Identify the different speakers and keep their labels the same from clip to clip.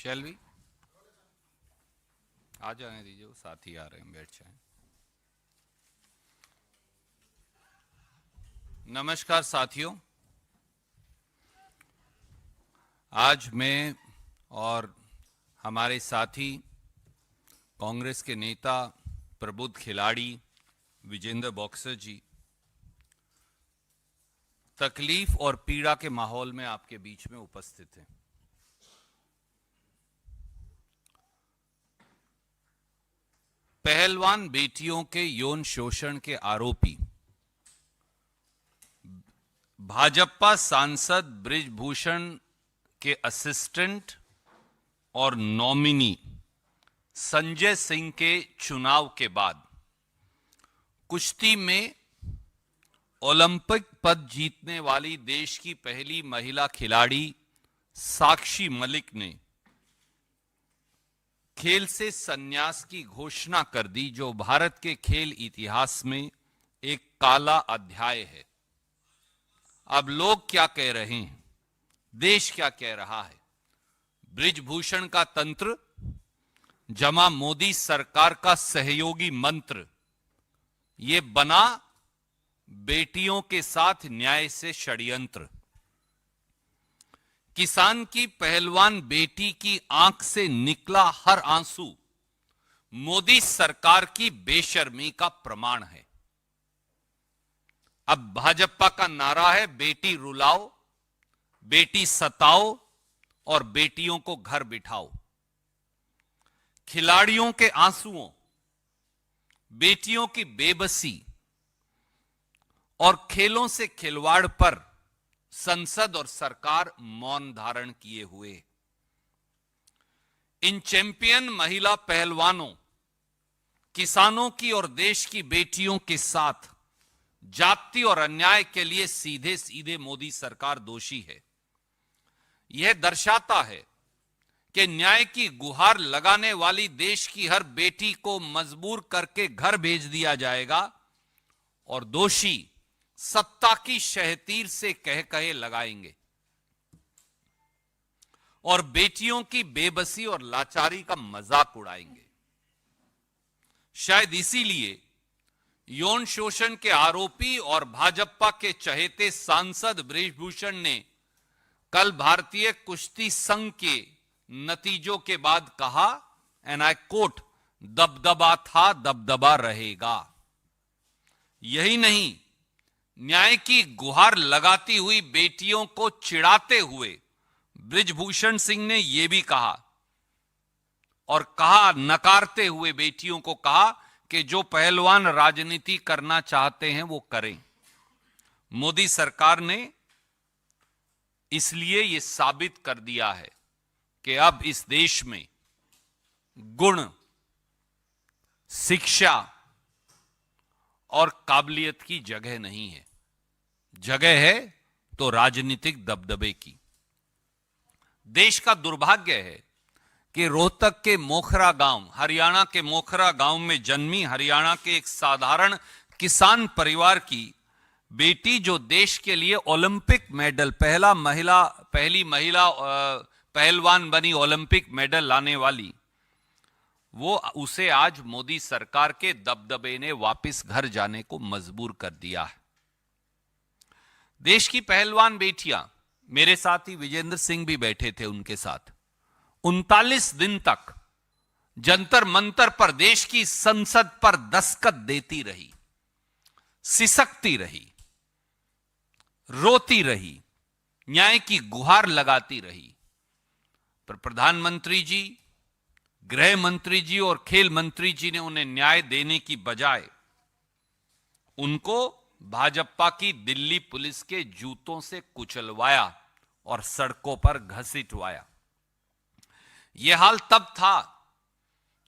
Speaker 1: शैल भी आ जाने दीजिए, वो साथी आ रहे हैं, बैठ जाएं। नमस्कार साथियों, आज मैं और हमारे साथी कांग्रेस के नेता प्रबुद्ध खिलाड़ी विजेंद्र बॉक्सर जी तकलीफ और पीड़ा के माहौल में आपके बीच में उपस्थित हैं। पहलवान बेटियों के यौन शोषण के आरोपी भाजपा सांसद बृजभूषण के असिस्टेंट और नॉमिनी संजय सिंह के चुनाव के बाद कुश्ती में ओलंपिक पद जीतने वाली देश की पहली महिला खिलाड़ी साक्षी मलिक ने खेल से संन्यास की घोषणा कर दी, जो भारत के खेल इतिहास में एक काला अध्याय है। अब लोग क्या कह रहे हैं, देश क्या कह रहा है? बृजभूषण का तंत्र जमा मोदी सरकार का सहयोगी मंत्र, ये बना बेटियों के साथ न्याय से षड्यंत्र। किसान की पहलवान बेटी की आंख से निकला हर आंसू मोदी सरकार की बेशर्मी का प्रमाण है। अब भाजपा का नारा है, बेटी रुलाओ, बेटी सताओ और बेटियों को घर बिठाओ। खिलाड़ियों के आंसुओं, बेटियों की बेबसी और खेलों से खिलवाड़ पर संसद और सरकार मौन धारण किए हुए। इन चैंपियन महिला पहलवानों, किसानों की और देश की बेटियों के साथ जाति और अन्याय के लिए सीधे सीधे मोदी सरकार दोषी है। यह दर्शाता है कि न्याय की गुहार लगाने वाली देश की हर बेटी को मजबूर करके घर भेज दिया जाएगा और दोषी सत्ता की शहतीर से कह कहे लगाएंगे और बेटियों की बेबसी और लाचारी का मजाक उड़ाएंगे। शायद इसीलिए यौन शोषण के आरोपी और भाजपा के चहेते सांसद बृजभूषण ने कल भारतीय कुश्ती संघ के नतीजों के बाद कहा, एंड आई कोट, दबदबा था दबदबा रहेगा। यही नहीं, न्याय की गुहार लगाती हुई बेटियों को चिढ़ाते हुए बृजभूषण सिंह ने यह भी कहा और कहा, नकारते हुए बेटियों को कहा कि जो पहलवान राजनीति करना चाहते हैं वो करें। मोदी सरकार ने इसलिए यह साबित कर दिया है कि अब इस देश में गुण, शिक्षा और काबिलियत की जगह नहीं है, जगह है तो राजनीतिक दबदबे की। देश का दुर्भाग्य है कि रोहतक के मोखरा गांव, हरियाणा के मोखरा गांव में जन्मी हरियाणा के एक साधारण किसान परिवार की बेटी, जो देश के लिए ओलंपिक मेडल, पहली महिला पहलवान बनी ओलंपिक मेडल लाने वाली, वो उसे आज मोदी सरकार के दबदबे ने वापस घर जाने को मजबूर कर दिया है। देश की पहलवान बेटियां, मेरे साथ ही विजेंद्र सिंह भी बैठे थे उनके साथ, 39 दिन तक जंतर मंतर पर देश की संसद पर दस्तखत देती रही, सिसकती रही, रोती रही, न्याय की गुहार लगाती रही। पर प्रधानमंत्री जी, गृह मंत्री जी और खेल मंत्री जी ने उन्हें न्याय देने की बजाय उनको भाजपा की दिल्ली पुलिस के जूतों से कुचलवाया और सड़कों पर घसीटवाया। यह हाल तब था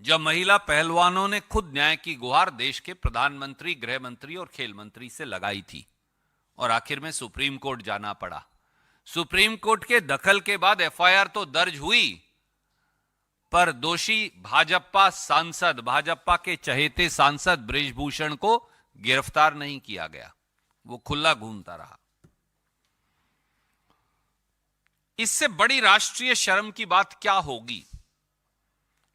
Speaker 1: जब महिला पहलवानों ने खुद न्याय की गुहार देश के प्रधानमंत्री, गृह मंत्री और खेल मंत्री से लगाई थी और आखिर में सुप्रीम कोर्ट जाना पड़ा। सुप्रीम कोर्ट के दखल के बाद एफआईआर तो दर्ज हुई, पर दोषी भाजपा सांसद, भाजपा के चहेते सांसद बृजभूषण को गिरफ्तार नहीं किया गया, वो खुला घूमता रहा। इससे बड़ी राष्ट्रीय शर्म की बात क्या होगी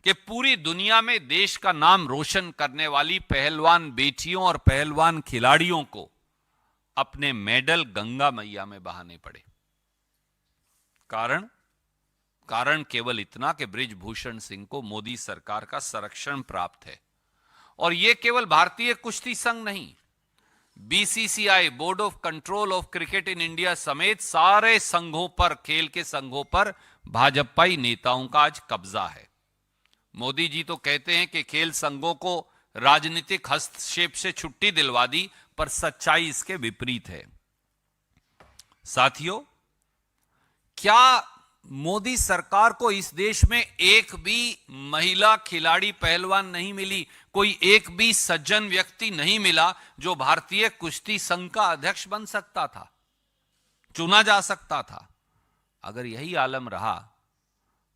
Speaker 1: कि पूरी दुनिया में देश का नाम रोशन करने वाली पहलवान बेटियों और पहलवान खिलाड़ियों को अपने मेडल गंगा मैया में बहाने पड़े। कारण केवल इतना कि बृजभूषण सिंह को मोदी सरकार का संरक्षण प्राप्त है। और यह केवल भारतीय कुश्ती संघ नहीं, BCCI, board of control of cricket in India समेत सारे संघों पर, खेल के संघों पर भाजपाई नेताओं का आज कब्जा है। मोदी जी तो कहते हैं कि खेल संघों को राजनीतिक हस्तक्षेप से छुट्टी दिलवा दी, पर सच्चाई इसके विपरीत है। साथियों, क्या मोदी सरकार को इस देश में एक भी महिला खिलाड़ी पहलवान नहीं मिली, कोई एक भी सज्जन व्यक्ति नहीं मिला जो भारतीय कुश्ती संघ का अध्यक्ष बन सकता था, चुना जा सकता था? अगर यही आलम रहा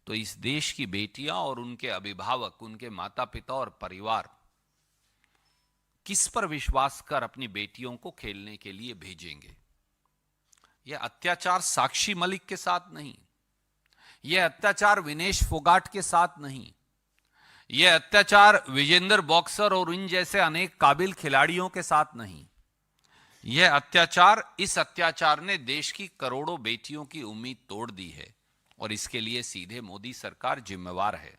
Speaker 1: तो इस देश की बेटियां और उनके अभिभावक, उनके माता पिता और परिवार किस पर विश्वास कर अपनी बेटियों को खेलने के लिए भेजेंगे? यह अत्याचार साक्षी मलिक के साथ नहीं, यह अत्याचार विनेश फोगाट के साथ नहीं, यह अत्याचार विजेंदर बॉक्सर और इन जैसे अनेक काबिल खिलाड़ियों के साथ नहीं। यह अत्याचार, इस अत्याचार ने देश की करोड़ों बेटियों की उम्मीद तोड़ दी है और इसके लिए सीधे मोदी सरकार जिम्मेवार है।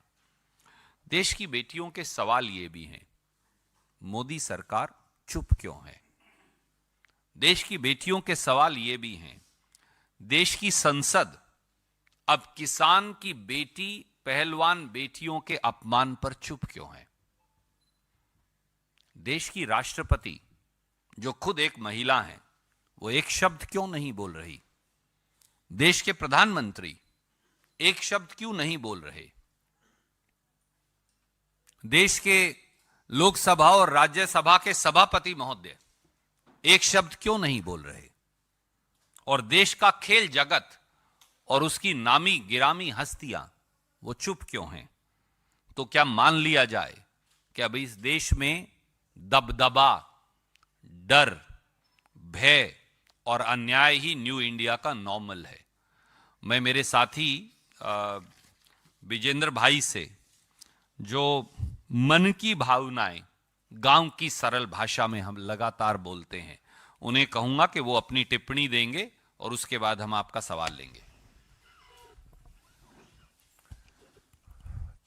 Speaker 1: देश की बेटियों के सवाल ये भी हैं, मोदी सरकार चुप क्यों है? देश की बेटियों के सवाल ये भी हैं, देश की संसद अब किसान की बेटी, पहलवान बेटियों के अपमान पर चुप क्यों है? देश की राष्ट्रपति, जो खुद एक महिला हैं, वो एक शब्द क्यों नहीं बोल रही? देश के प्रधानमंत्री एक शब्द क्यों नहीं बोल रहे? देश के लोकसभा और राज्यसभा के सभापति महोदय एक शब्द क्यों नहीं बोल रहे? और देश का खेल जगत और उसकी नामी गिरामी हस्तियां वो चुप क्यों हैं? तो क्या मान लिया जाए कि अब इस देश में दबदबा, डर, भय और अन्याय ही न्यू इंडिया का नॉर्मल है? मैं मेरे साथी विजेंद्र भाई से, जो मन की भावनाएं गांव की सरल भाषा में हम लगातार बोलते हैं, उन्हें कहूंगा कि वो अपनी टिप्पणी देंगे और उसके बाद हम आपका सवाल लेंगे।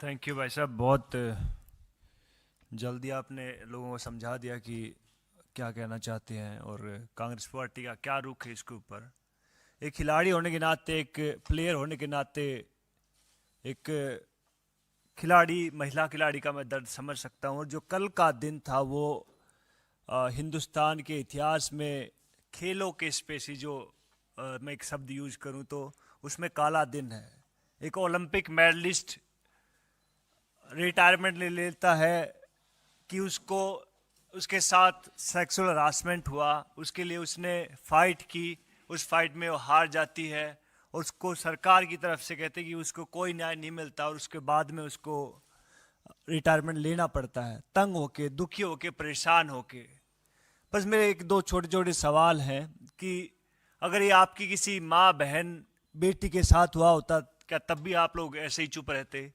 Speaker 2: थैंक यू भाई साहब, बहुत जल्दी आपने लोगों को समझा दिया कि क्या कहना चाहते हैं और कांग्रेस पार्टी का क्या रुख है इसके ऊपर। एक खिलाड़ी होने के नाते, एक प्लेयर होने के नाते, एक खिलाड़ी, महिला खिलाड़ी का मैं दर्द समझ सकता हूँ। और जो कल का दिन था वो हिंदुस्तान के इतिहास में खेलों के स्पेसी, जो मैं एक शब्द यूज करूँ तो उसमें काला दिन है। एक ओलंपिक मेडलिस्ट रिटायरमेंट ले लेता है कि उसको, उसके साथ सेक्सुअल हरासमेंट हुआ, उसके लिए उसने फाइट की, उस फाइट में वो हार जाती है और उसको सरकार की तरफ से कहते हैं कि उसको कोई न्याय नहीं मिलता और उसके बाद में उसको रिटायरमेंट लेना पड़ता है, तंग होके, दुखी होके, परेशान होके। बस मेरे एक दो छोटे छोटे सवाल हैं कि अगर ये आपकी किसी माँ, बहन, बेटी के साथ हुआ होता, क्या तब भी आप लोग ऐसे ही चुप रहते?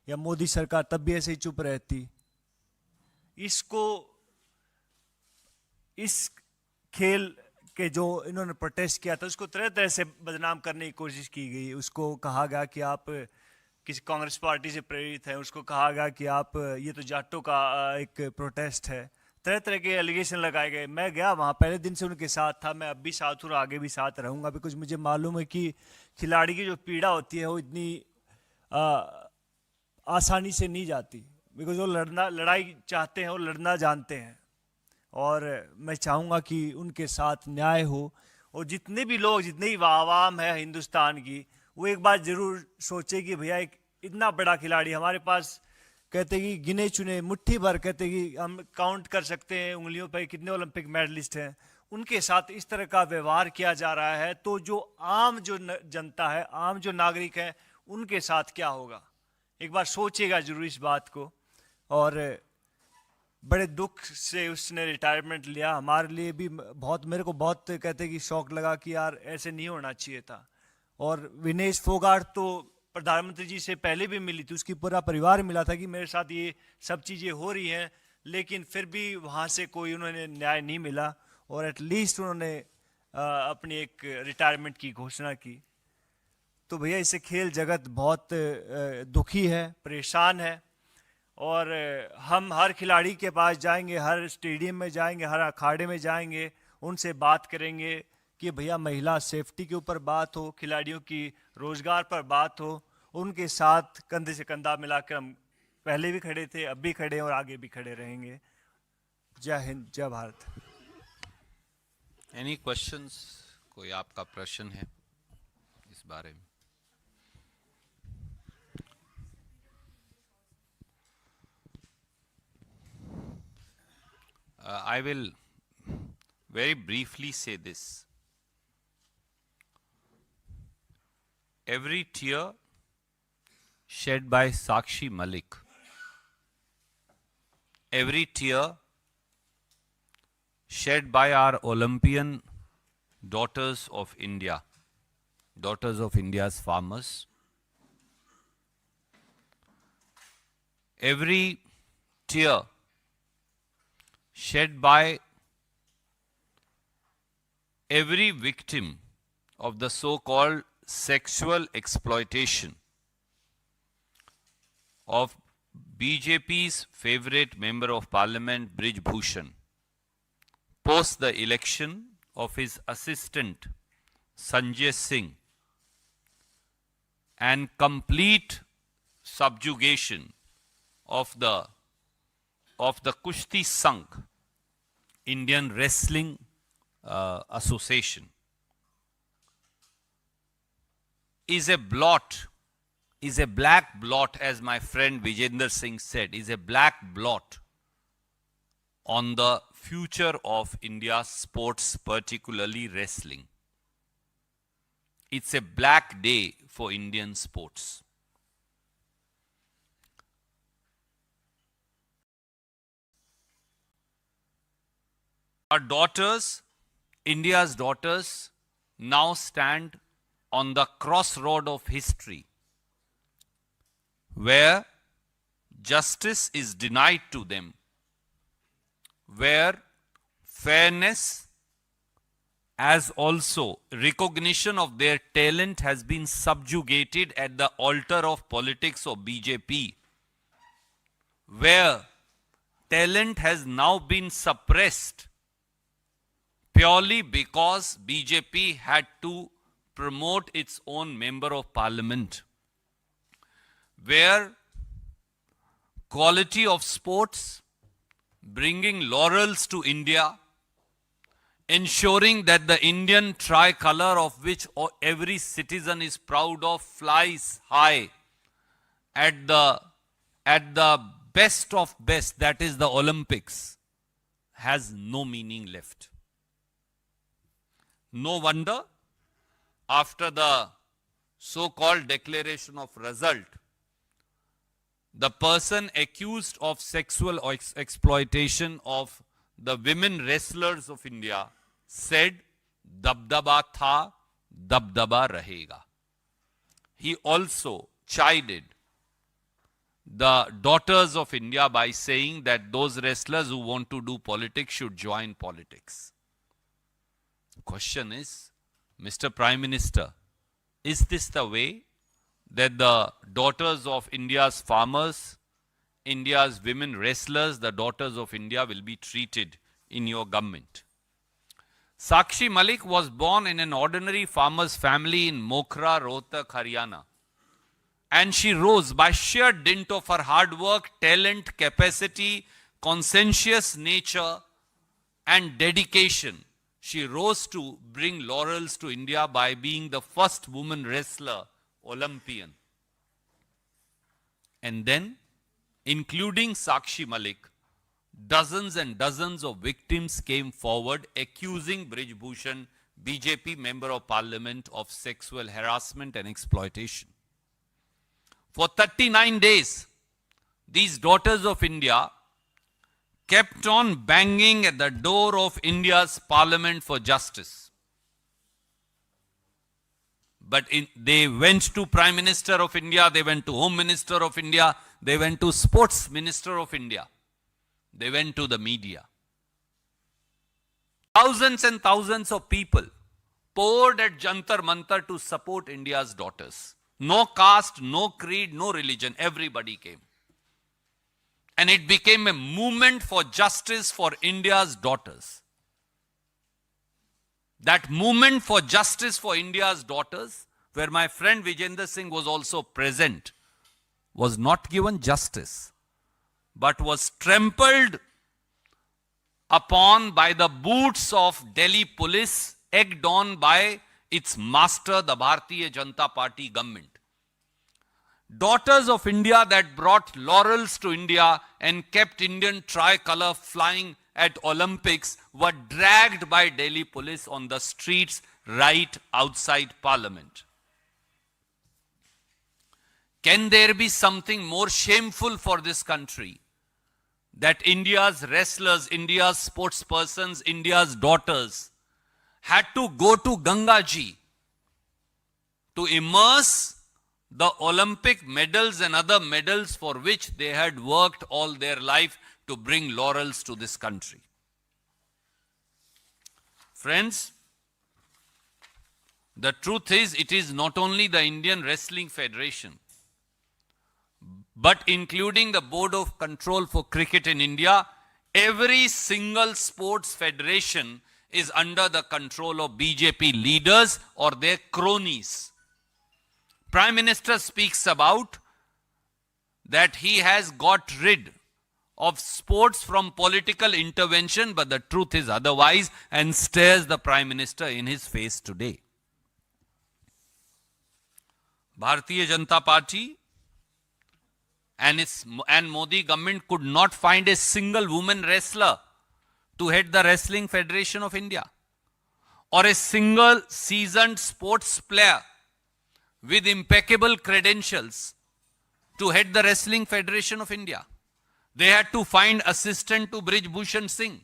Speaker 2: या मोदी सरकार तब भी ऐसे ही चुप रहती? इसको, इस खेल के जो इन्होंने प्रोटेस्ट किया था उसको तरह तरह से बदनाम करने की कोशिश की गई। उसको कहा गया कि आप किसी कांग्रेस पार्टी से प्रेरित हैं, उसको कहा गया कि आप, ये तो जाटों का एक प्रोटेस्ट है, तरह तरह के एलिगेशन लगाए गए। मैं गया वहाँ, पहले दिन से उनके साथ था, मैं अब भी साथ हूँ और आगे भी साथ रहूँगा, बिकॉज मुझे मालूम है कि खिलाड़ी की जो पीड़ा होती है वो इतनी आसानी से नहीं जाती, बिकॉज वो लड़ाई चाहते हैं, वो लड़ना जानते हैं। और मैं चाहूँगा कि उनके साथ न्याय हो और जितने भी लोग, जितनी भी आवाम है हिंदुस्तान की, वो एक बात ज़रूर सोचे कि भैया एक इतना बड़ा खिलाड़ी हमारे पास, कहते कि गिने चुने मुट्ठी भर, कहते कि हम काउंट कर सकते हैं उंगलियों पर कितने ओलंपिक मेडलिस्ट हैं, उनके साथ इस तरह का व्यवहार किया जा रहा है, तो जो आम जो जनता है, आम जो नागरिक है, उनके साथ क्या होगा? एक बार सोचिएगा जरूर इस बात को। और बड़े दुख से उसने रिटायरमेंट लिया। हमारे लिए भी बहुत, मेरे को बहुत कहते कि शौक लगा कि यार ऐसे नहीं होना चाहिए था। और विनेश फोगाट तो प्रधानमंत्री जी से पहले भी मिली थी, उसकी पूरा परिवार मिला था कि मेरे साथ ये सब चीज़ें हो रही हैं, लेकिन फिर भी वहाँ से कोई उन्होंने न्याय नहीं मिला और एटलीस्ट उन्होंने अपनी एक रिटायरमेंट की घोषणा की। तो भैया इससे खेल जगत बहुत दुखी है, परेशान है। और हम हर खिलाड़ी के पास जाएंगे, हर स्टेडियम में जाएंगे, हर अखाड़े में जाएंगे, उनसे बात करेंगे कि भैया महिला सेफ्टी के ऊपर बात हो, खिलाड़ियों की रोजगार पर बात हो। उनके साथ कंधे से कंधा मिलाकर हम पहले भी खड़े थे, अब भी खड़े हैं और आगे भी खड़े रहेंगे। जय हिंद, जय भारत।
Speaker 1: Any questions? कोई आपका प्रश्न है इस बारे में? I will very briefly say this. Every tear shed by Sakshi Malik, every tear shed by our Olympian daughters of India, daughters of India's farmers, every tear shed by every victim of the so-called sexual exploitation of BJP's favorite member of parliament Brij Bhushan post the election of his assistant Sanjay Singh and complete subjugation of the Kushti Sangh, Indian Wrestling Association, is a blot, is a black blot, as my friend Vijender Singh said, is a black blot on the future of India's sports, particularly wrestling. It's a black day for Indian sports. Our daughters, India's daughters, now stand on the crossroad of history, where justice is denied to them, where fairness as also recognition of their talent has been subjugated at the altar of politics of BJP, where talent has now been suppressed purely because BJP had to promote its own member of parliament, where quality of sports, bringing laurels to India, ensuring that the Indian tricolor, of which every citizen is proud of, flies high at the best of best, that is the Olympics, has no meaning left. No wonder, after the so-called declaration of result, the person accused of sexual exploitation of the women wrestlers of India said, "Dabdaba tha, dabdaba rahega." He also chided the daughters of India by saying that those wrestlers who want to do politics should join politics. The question is, Mr. Prime Minister, is this the way that the daughters of India's farmers, India's women wrestlers, the daughters of India will be treated in your government? Sakshi Malik was born in an ordinary farmer's family in Mokhra, Rohtak, Haryana. And she rose by sheer dint of her hard work, talent, capacity, conscientious nature, and dedication. She rose to bring laurels to India by being the first woman wrestler, Olympian. And then, including Sakshi Malik, dozens and dozens of victims came forward accusing Brij Bhushan, BJP member of parliament, of sexual harassment and exploitation. For 39 days, these daughters of India kept on banging at the door of India's parliament for justice. But they went to Prime Minister of India, they went to Home Minister of India, they went to Sports Minister of India, they went to the media. Thousands and thousands of people poured at Jantar Mantar to support India's daughters. No caste, no creed, no religion, everybody came. And it became a movement for justice for India's daughters. That movement for justice for India's daughters, where my friend Vijender Singh was also present, was not given justice, but was trampled upon by the boots of Delhi police, egged on by its master, the Bharatiya Janata Party government. Daughters of India that brought laurels to India and kept Indian tricolor flying at Olympics were dragged by Delhi police on the streets right outside Parliament. Can there be something more shameful for this country that India's wrestlers, India's sportspersons, India's daughters had to go to Ganga Ji to immerse the Olympic medals and other medals for which they had worked all their life to bring laurels to this country? Friends, the truth is, it is not only the Indian Wrestling Federation, but including the Board of Control for Cricket in India, every single sports federation is under the control of BJP leaders or their cronies. Prime Minister speaks about that he has got rid of sports from political intervention, but the truth is otherwise, and stares the Prime Minister in his face today. Bharatiya Janata Party and Modi government could not find a single woman wrestler to head the Wrestling Federation of India, or a single seasoned sports player with impeccable credentials to head the Wrestling Federation of India. They had to find assistant to Brij Bhushan Singh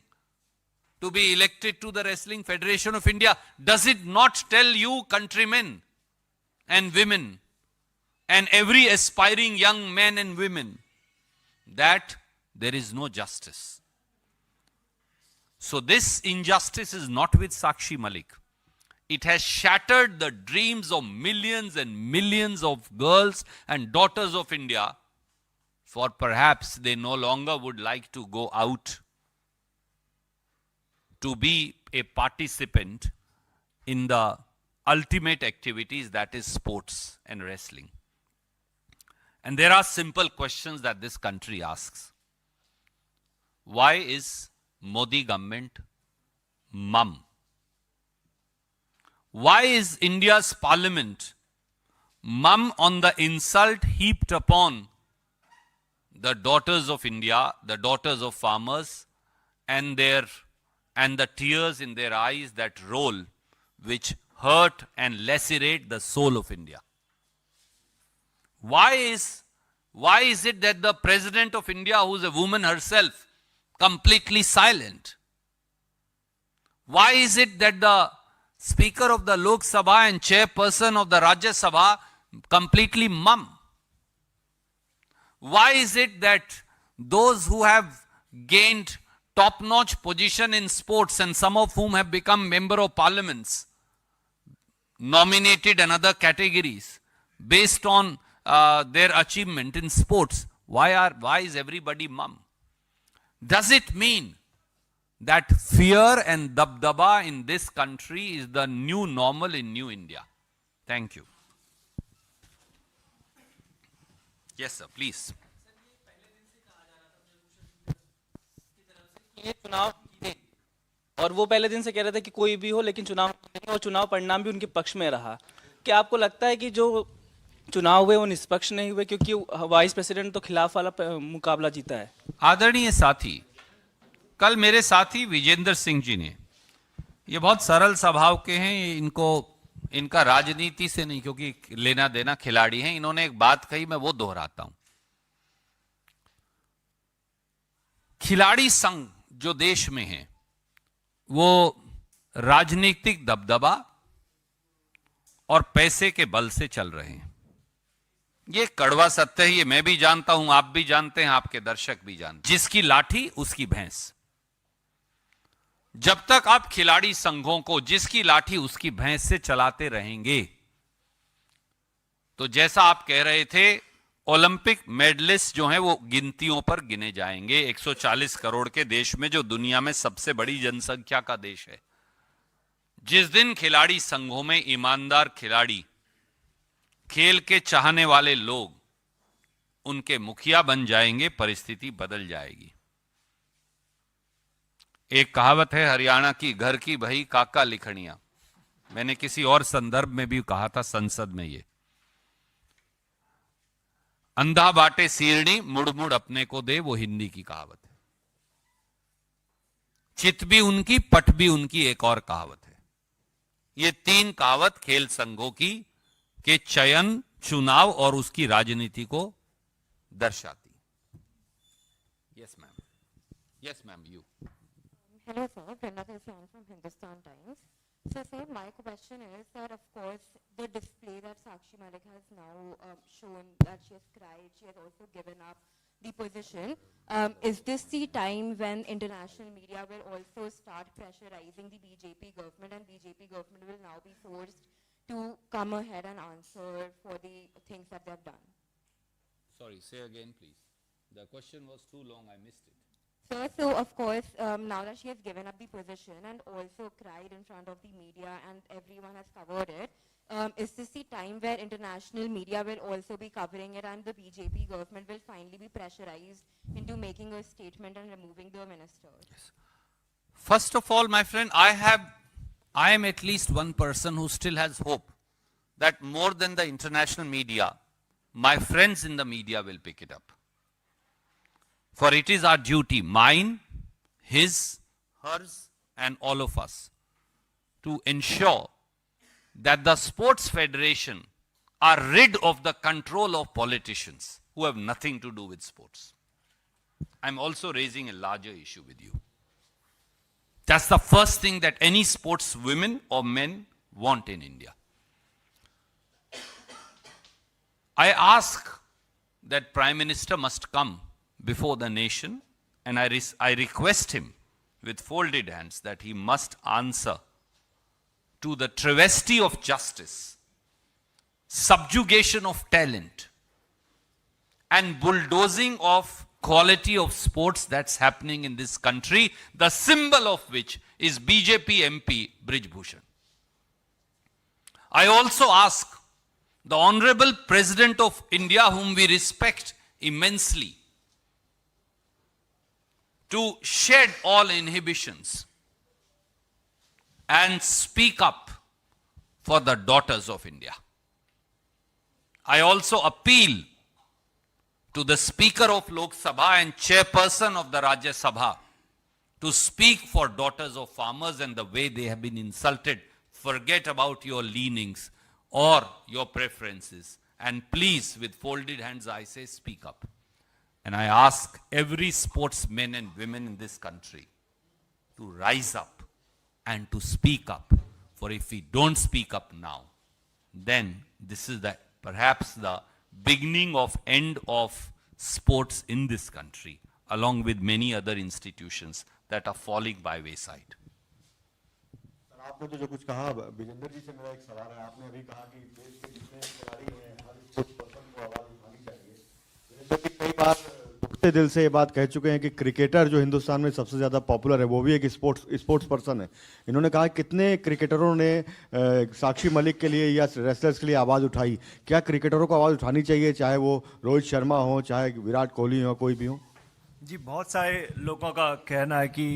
Speaker 1: to be elected to the Wrestling Federation of India. Does it not tell you, countrymen and women, and every aspiring young man and women, that there is no justice? So this injustice is not with Sakshi Malik. It has shattered the dreams of millions and millions of girls and daughters of India, for perhaps they no longer would like to go out to be a participant in the ultimate activities, that is sports and wrestling. And there are simple questions that this country asks. Why is Modi government mum? Why is India's parliament mum on the insult heaped upon the daughters of India, the daughters of farmers, and the tears in their eyes that roll, which hurt and lacerate the soul of India? Why is it that the President of India, who is a woman herself, completely silent? Why is it that the Speaker of the Lok Sabha and Chairperson of the Rajya Sabha completely mum? Why is it that those who have gained top-notch position in sports, and some of whom have become member of parliaments, nominated in other categories based on their achievement in sports, why is everybody mum? Does it mean that fear and dabdaba in this country is the new normal in New India? Thank you. Yes, sir, please.
Speaker 3: ये चुनाव जीते, और वो पहले दिन से कह रहे थे कि कोई भी हो लेकिन चुनाव नहीं, और चुनाव परिणाम भी उनके पक्ष में रहा। क्या आपको लगता है कि जो चुनाव हुए वो निष्पक्ष नहीं हुए, क्योंकि वाइस प्रेसिडेंट तो खिलाफ वाला मुकाबला जीता है?
Speaker 1: आदरणीय साथी, कल मेरे साथी विजेंद्र सिंह जी ने, ये बहुत सरल स्वभाव के हैं, इनका राजनीति से नहीं, क्योंकि लेना देना खिलाड़ी हैं, इन्होंने एक बात कही, मैं वो दोहराता हूं। खिलाड़ी संघ जो देश में है, वो राजनीतिक दबदबा और पैसे के बल से चल रहे हैं। ये कड़वा सत्य है, ये मैं भी जानता हूं, आप भी जानते हैं, आपके दर्शक भी जानते हैं। जिसकी लाठी उसकी भैंस। जब तक आप खिलाड़ी संघों को जिसकी लाठी उसकी भैंस से चलाते रहेंगे, तो जैसा आप कह रहे थे, ओलंपिक मेडलिस्ट जो हैं वो गिनतियों पर गिने जाएंगे। 140 करोड़ के देश में, जो दुनिया में सबसे बड़ी जनसंख्या का देश है, जिस दिन खिलाड़ी संघों में ईमानदार खिलाड़ी, खेल के चाहने वाले लोग उनके मुखिया बन जाएंगे, परिस्थिति बदल जाएगी। एक कहावत है हरियाणा की, घर की भई काका लिखनिया। मैंने किसी और संदर्भ में भी कहा था, संसद में, ये अंधा बाटे सीरनी मुड़ मुड़ अपने को दे, वो हिंदी की कहावत है। चित भी उनकी, पट भी उनकी, एक और कहावत है। ये तीन कहावत खेल संघों की के चयन, चुनाव और उसकी राजनीति को दर्शाती। Yes ma'am, yes ma'am, you.
Speaker 4: Hello sir, Brenda Tilsian from Hindustan Times. So sir, my question is, sir, of course, the display that Sakshi Malik has now shown, that she has cried, she has also given up the position. Is this the time when international media will also start pressurizing the BJP government, and BJP government will now be forced to come ahead and answer for the things that they have done?
Speaker 1: Sorry, say again please. The question was too long, I missed it.
Speaker 4: Sir, so of course, now that she has given up the position and also cried in front of the media and everyone has covered it, is this the time where international media will also be covering it, and the BJP government will finally be pressurized into making a statement and removing the minister?
Speaker 1: Yes. First of all, my friend, I am at least one person who still has hope that more than the international media, my friends in the media will pick it up. For it is our duty, mine, his, hers, and all of us, to ensure that the sports federation are rid of the control of politicians who have nothing to do with sports. I'm also raising a larger issue with you. That's the first thing that any sports women or men want in India. I ask that Prime Minister must come before the nation, and I request him with folded hands that he must answer to the travesty of justice, subjugation of talent, and bulldozing of quality of sports that's happening in this country, the symbol of which is BJP MP Brij Bhushan. I also ask the Honorable President of India, whom we respect immensely, to shed all inhibitions and speak up for the daughters of India. I also appeal to the Speaker of Lok Sabha and Chairperson of the Rajya Sabha to speak for daughters of farmers and the way they have been insulted. Forget about your leanings or your preferences, and please, with folded hands, I say, speak up. And I ask every sportsmen and women in this country to rise up and to speak up. For if we don't speak up now, then this is perhaps the beginning of end of sports in this country, along with many other institutions that are falling by wayside.
Speaker 5: आपने तो जो कुछ कहा, विजेंद्र जी से मेरा एक सवाल है। आपने अभी कहा कि देश के जितने खिलाड़ी हैं, हर स्पोर्ट्स पर्सन को आवाज उठानी चाहिए। जैसे कि कई बार दुखते दिल से ये बात कह चुके हैं कि क्रिकेटर जो हिंदुस्तान में सबसे ज़्यादा पॉपुलर है, वो भी एक स्पोर्ट्स पर्सन है। इन्होंने कहा कितने क्रिकेटरों ने साक्षी मलिक के लिए या रेसलर्स के लिए आवाज़ उठाई। क्या क्रिकेटरों को आवाज़ उठानी चाहिए, चाहे वो रोहित शर्मा हो, चाहे विराट कोहली हो, कोई भी हो?
Speaker 2: जी, बहुत सारे लोगों का कहना है कि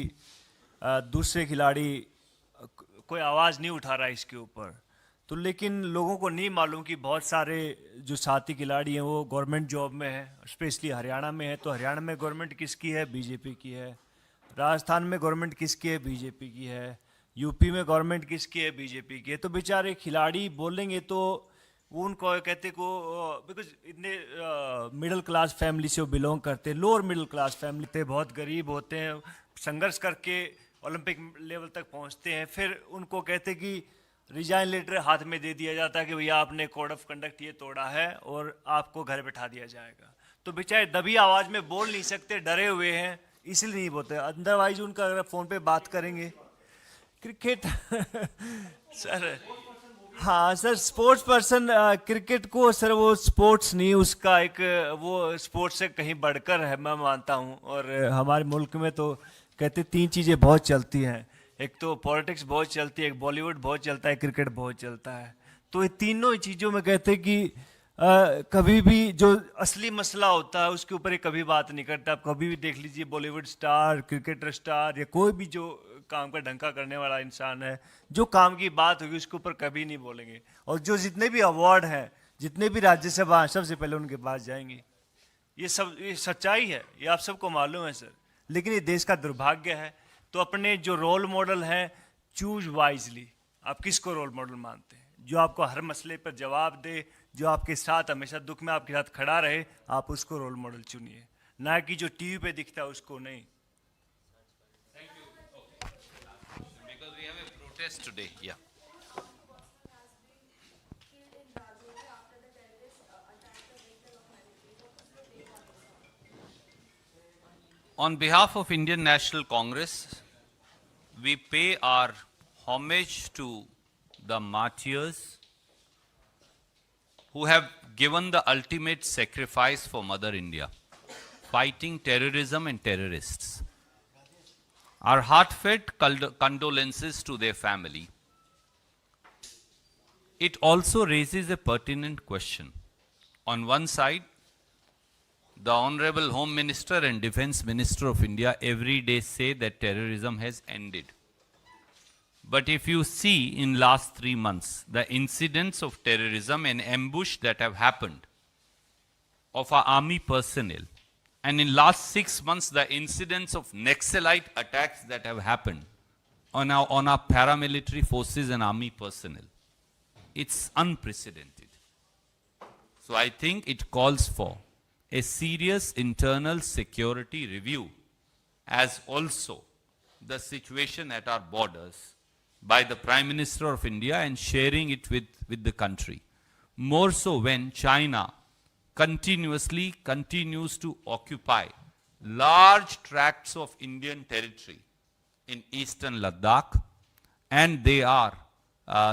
Speaker 2: दूसरे खिलाड़ी कोई आवाज़ नहीं उठा रहा है इसके ऊपर, तो लेकिन लोगों को नहीं मालूम कि बहुत सारे जो साथी खिलाड़ी हैं वो गवर्नमेंट जॉब में है, स्पेशली हरियाणा में है। तो हरियाणा में गवर्नमेंट किसकी है? बीजेपी की है। राजस्थान में गवर्नमेंट किसकी है? बीजेपी की है। यूपी में गवर्नमेंट किसकी है? बीजेपी की है। तो बेचारे खिलाड़ी बोलेंगे तो वो उनको कहते को, बिकॉज इतने मिडिल क्लास फैमिली से वो बिलोंग करते हैं, लोअर मिडिल क्लास फैमिली थे, बहुत गरीब होते हैं, संघर्ष करके ओलंपिक लेवल तक पहुंचते हैं। फिर उनको कहते कि रिजाइन लेटर हाथ में दे दिया जाता है कि भैया आपने कोड ऑफ कंडक्ट ये तोड़ा है और आपको घर बैठा दिया जाएगा। तो बेचारे दबी आवाज़ में बोल नहीं सकते, डरे हुए हैं, इसलिए नहीं बोलते। अदरवाइज उनका अगर फ़ोन पे बात करेंगे क्रिकेट सर, हाँ सर, स्पोर्ट्स पर्सन क्रिकेट को सर वो स्पोर्ट्स नहीं, उसका एक वो स्पोर्ट्स से कहीं बढ़कर है, मैं मानता हूँ। और हमारे मुल्क में तो कहते 3 चीज़ें बहुत चलती हैं, एक तो पॉलिटिक्स बहुत चलती है, एक बॉलीवुड बहुत चलता है, क्रिकेट बहुत चलता है। तो ये तीनों ही चीज़ों में कहते हैं कि कभी भी जो असली मसला होता है उसके ऊपर ये कभी बात नहीं करता। आप कभी भी देख लीजिए, बॉलीवुड स्टार, क्रिकेटर स्टार या कोई भी जो काम का ढंका करने वाला इंसान है, जो काम की बात होगी उसके ऊपर कभी नहीं बोलेंगे। और जो जितने भी अवार्ड हैं, जितने भी राज्यसभा हैं, सबसे पहले उनके पास जाएंगे। ये सच्चाई है, ये आप सबको मालूम है सर। लेकिन ये देश का दुर्भाग्य है। तो अपने जो रोल मॉडल हैं, चूज वाइजली। आप किसको रोल मॉडल मानते हैं? जो आपको हर मसले पर जवाब दे, जो आपके साथ हमेशा दुख में आपके साथ खड़ा रहे, आप उसको रोल मॉडल चुनिए, ना कि जो टीवी पे दिखता है उसको नहीं।
Speaker 1: Because we have a protest today. Yeah. On behalf of Indian National Congress, we pay our homage to the martyrs who have given the ultimate sacrifice for Mother India, fighting terrorism and terrorists. Our heartfelt condolences to their family. It also raises a pertinent question. On one side, the Honorable Home Minister and Defence Minister of India every day say that terrorism has ended. But if you see in last 3 months, the incidents of terrorism and ambush that have happened of our army personnel, and in last 6 months, the incidents of Naxalite attacks that have happened on our paramilitary forces and army personnel, it's unprecedented. So I think it calls for a serious internal security review, as also the situation at our borders by the Prime Minister of India and sharing it with the country. More so when China continues to occupy large tracts of Indian territory in eastern Ladakh, and they are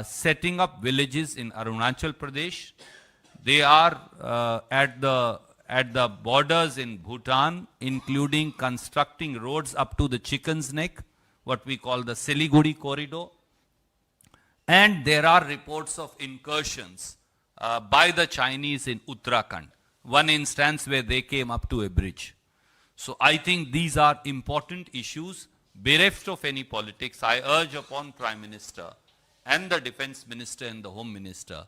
Speaker 1: setting up villages in Arunachal Pradesh. They are at the borders in Bhutan, including constructing roads up to the Chicken's Neck, what we call the Siliguri corridor. And there are reports of incursions by the Chinese in Uttarakhand. One instance where they came up to a bridge. So I think these are important issues. Bereft of any politics, I urge upon Prime Minister and the Defence Minister and the Home Minister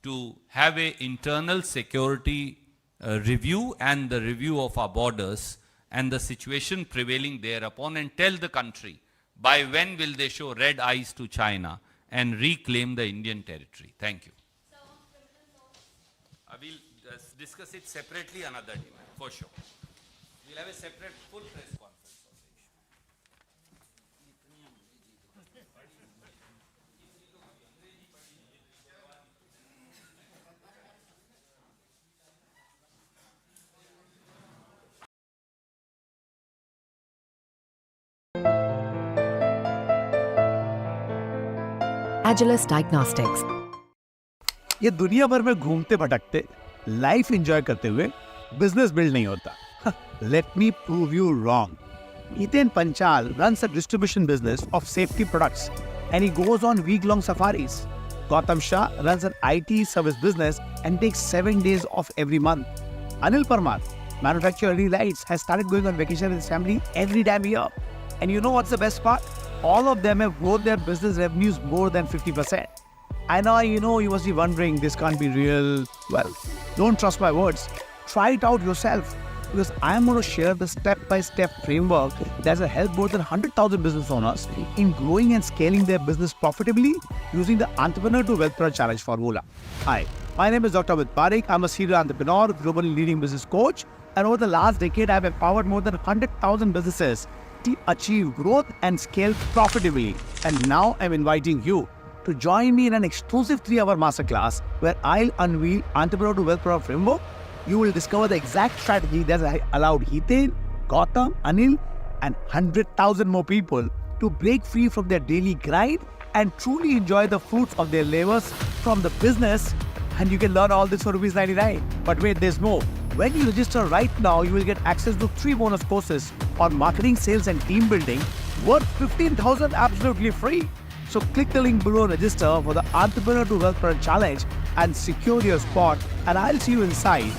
Speaker 1: to have an internal security review and the review of our borders and the situation prevailing thereupon, and tell the country by when will they show red eyes to China and reclaim the Indian territory. Thank you. I will discuss it separately another day, for sure. We'll have a separate full press conference.
Speaker 6: Agilus Diagnostics.
Speaker 7: ये दुनिया भर में घूमते भटकते life enjoy करते हुए business build नहीं होता। Let me prove you wrong. Hiten Panchal runs a distribution business of safety products and he goes on week-long safaris. Gautam Shah runs an IT service business and takes 7 days off every month. Anil Parmar, manufacturer LED lights, has started going on vacation with his family every damn year. And you know what's the best part? All of them have grown their business revenues more than 50%. I know you must be wondering, this can't be real. Well, don't trust my words. Try it out yourself. Because I am going to share the step-by-step framework that will help more than 100,000 business owners in growing and scaling their business profitably using the Entrepreneur to Wealth Challenge formula. Hi, my name is Dr. Amit Parekh. I'm a serial entrepreneur, globally leading business coach. And over the last decade, I've empowered more than 100,000 businesses to achieve growth and scale profitably. And now I'm inviting you to join me in an exclusive 3-hour masterclass where I'll unveil Entrepreneur to Wealth Product Framework. You will discover the exact strategy that allowed Hiten, Gautam, Anil, and 100,000 more people to break free from their daily grind and truly enjoy the fruits of their labors from the business. And you can learn all this for ₹99. But wait, there's more. When you register right now, you will get access to 3 bonus courses on marketing, sales, and team building worth $15,000 absolutely free. So click the link below and register for the Entrepreneur to Wealth Product Challenge and secure your spot. And I'll see you inside,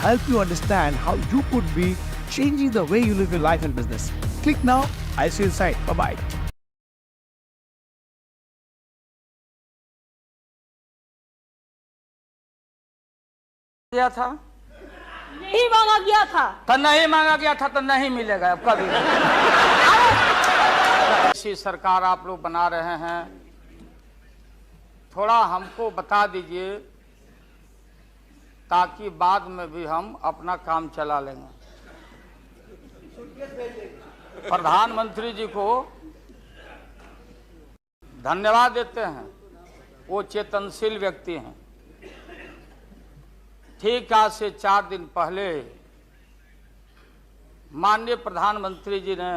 Speaker 7: help you understand how you could be changing the way you live your life and business. Click now. I'll see you inside. Bye-bye.
Speaker 8: दिया था
Speaker 9: नहीं मांगा गया था
Speaker 8: तो नहीं मांगा गया था तो नहीं मिलेगा अब कभी। ऐसी सरकार आप लोग बना रहे हैं, थोड़ा हमको बता दीजिए ताकि बाद में भी हम अपना काम चला लेंगे। प्रधानमंत्री जी को धन्यवाद देते हैं, वो चेतनशील व्यक्ति हैं। ठीक आज से 4 दिन पहले माननीय प्रधानमंत्री जी ने,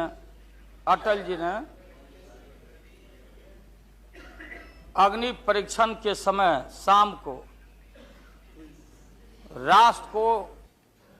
Speaker 8: अटल जी ने अग्नि परीक्षण के समय शाम को राष्ट्र को